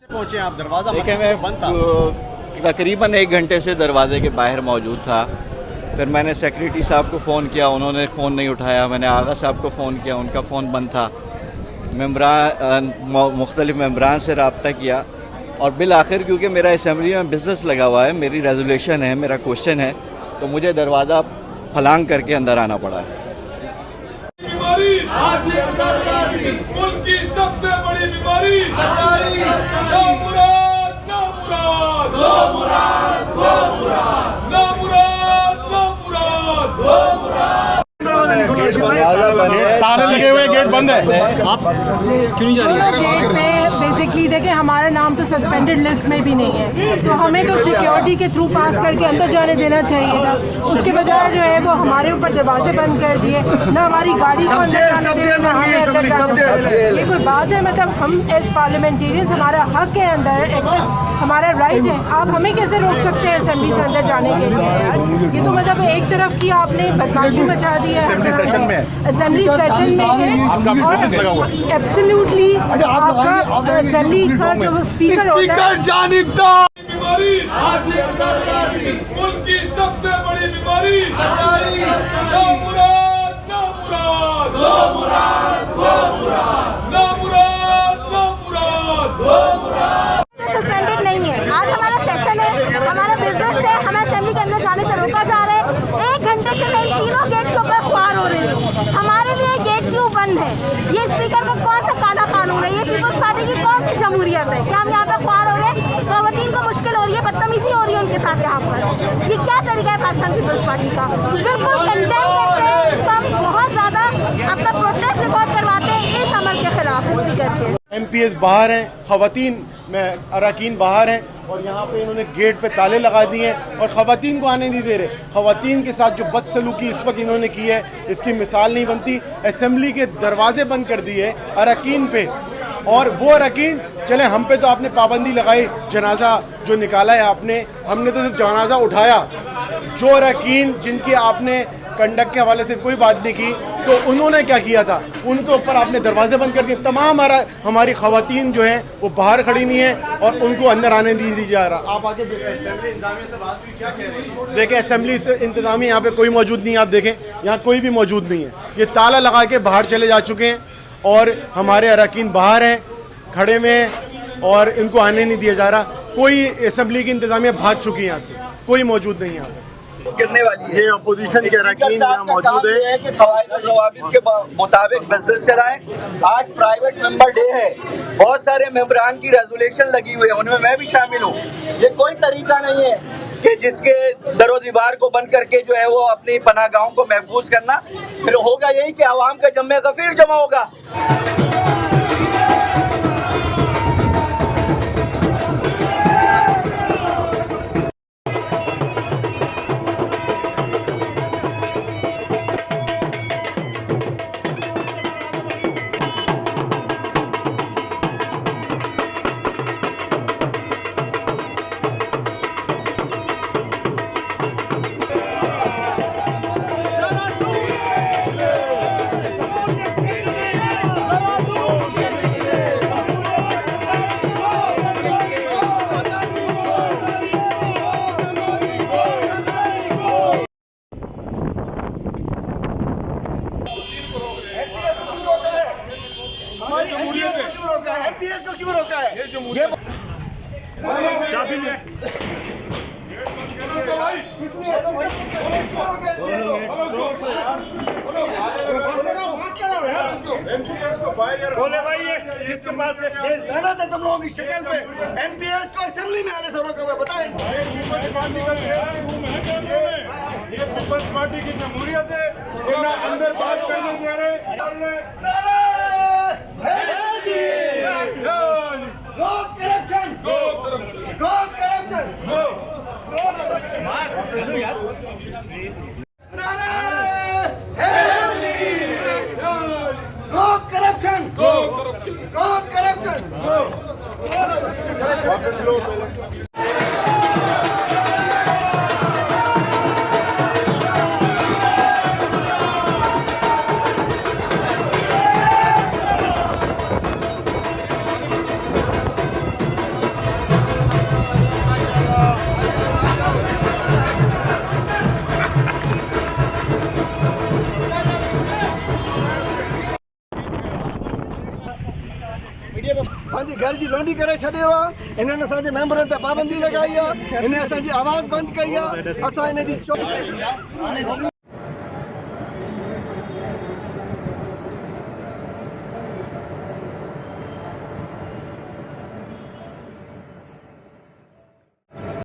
पहुंचे आप? दरवाजा देखें, मैं बंद था। तकरीबन 1 घंटे से दरवाजे के बाहर मौजूद था। फिर मैंने सेक्रेटरी साहब को फ़ोन किया, उन्होंने फ़ोन नहीं उठाया। मैंने आगा साहब को फ़ोन किया, उनका फ़ोन बंद था। मुख्तलिफ मेम्बरान से रब्ता किया और बिल आखिर क्योंकि मेरा असम्बली में बिज़नेस लगा हुआ है, मेरी रेजोल्यूशन है, मेरा क्वेश्चन है, तो मुझे दरवाज़ा फलांग करके अंदर आना पड़ा है। इस मुल्क की सबसे बड़ी बीमारी ताले लगे हुए, गेट बंद है। आप क्यों नहीं जा रही है? गेट पे बेसिकली देखें, हमारा नाम तो सस्पेंडेड लिस्ट में भी नहीं है, तो हमें तो सिक्योरिटी के थ्रू पास करके अंदर जाने देना चाहिए था। उसके बजाय जो है वो हमारे ऊपर दरवाजे बंद कर दिए, ना हमारी गाड़ी को अंदर जाने दिए, ना हमें अंदर जाने दिए। ये कोई बात है? मतलब हम एज पार्लियामेंटेरियंस, हमारा हक है अंदर एक्सेस, हमारा राइट है। आप हमें कैसे रोक सकते हैं असेंबली से अंदर जाने के लिए? यार ये तो मतलब एक तरफ की आपने बदमाशी मचा दी है। असेंबली सेशन में है और एब्सोल्युटली आपका असेंबली का जो स्पीकर होता है बीमारी इस मुल्क की सबसे बड़ी बीमारी सस्पेंडेड नहीं है। आज हमारा सेशन है, हमारा बिजनेस है, हमें असेंबली के अंदर जाने से रोका जा रहा है। 1 घंटे से मैं तीनों गेट के ऊपर सवार हो रही हूँ। हमारे लिए गेट क्यों बंद है? ये स्पीकर का कौन सा काला कानून है? ये पीपल्स पार्टी की कौन सी जमहूरियत है? क्या हम यहाँ पे सवार हो रहे हैं? खवातीन को मुश्किल हो रही है, बदतमीजी हो रही है उनके साथ यहाँ पर। ये क्या तरीका है पाकिस्तान पीपल्स पार्टी का? बिल्कुल कंडेम करते हैं, इसका हम बहुत ज्यादा अपना प्रोटेस्ट रिकॉर्ड करवाते हैं इस अमल के खिलाफ स्पीकर के। MPs बाहर हैं, खवातीन में अरकान बाहर हैं और यहाँ पे इन्होंने गेट पे ताले लगा दिए हैं और खवातीन को आने नहीं दे रहे। खवातीन के साथ जो बदसलूकी इस वक्त इन्होंने की है, इसकी मिसाल नहीं बनती। असेंबली के दरवाजे बंद कर दिए अरकान पे, और वो अरकान चले, हम पे तो आपने पाबंदी लगाई, जनाजा जो निकाला है आपने, हमने तो सिर्फ जनाजा उठाया। जो अरकान जिनकी आपने कंडक्ट के हवाले से कोई बात नहीं की, तो उन्होंने क्या किया था? उनके ऊपर आपने दरवाजे बंद कर दिए। तमाम हमारी खवातीन जो हैं वो बाहर खड़ी हुई हैं और उनको अंदर आने नहीं जा रहा। आप आगे देखें, असेंबली इंतजामिया से बात हुई, क्या कह रही है? देखें, असेंबली इंतजामिया यहाँ पे कोई मौजूद नहीं है। आप देखें, यहाँ कोई भी मौजूद नहीं है। ये ताला लगा के बाहर चले जा चुके हैं और हमारे अरकान बाहर हैं, खड़े में हैं और इनको आने नहीं दिया जा रहा। कोई असेंबली की इंतजामिया भाग चुकी है यहाँ से, कोई मौजूद नहीं है यहाँ पे। गिरने वाली है। ये अपोजिशन के अरकान यहाँ मौजूद है कि क़वानीन के मुताबिक बिजनेस चलाएं। आज प्राइवेट मेंबर डे है, बहुत सारे मेंबरान की रेजोल्यूशन लगी हुई है, उनमें मैं भी शामिल हूँ। ये कोई तरीका नहीं है कि जिसके दरो दीवार को बंद करके जो है वो अपनी पनाहगाहों को महफूज करना। फिर होगा यही कि अवाम का जम्मे गफीर जमा होगा। MPs को क्यों रोका है? ये चाबी बोले भाई, ये किसके पास है? ये लानत है तुम लोगों की शक्ल पे। MPs को असेंबली में आने से रोका हुआ, बताएं। ये पीपल्स पार्टी की जमहूरियत है, ये ना अंदर बात करने दे रहे। Go corruption! वापस लो पहले। पंहिंजी घर जी लोंडी करे छॾियो आहे। इन्हनि असांजे मेंबरनि ते पाबंदी लॻाई आहे, हिन असांजी आवाज़ बंदि कई आहे। असां हिन जी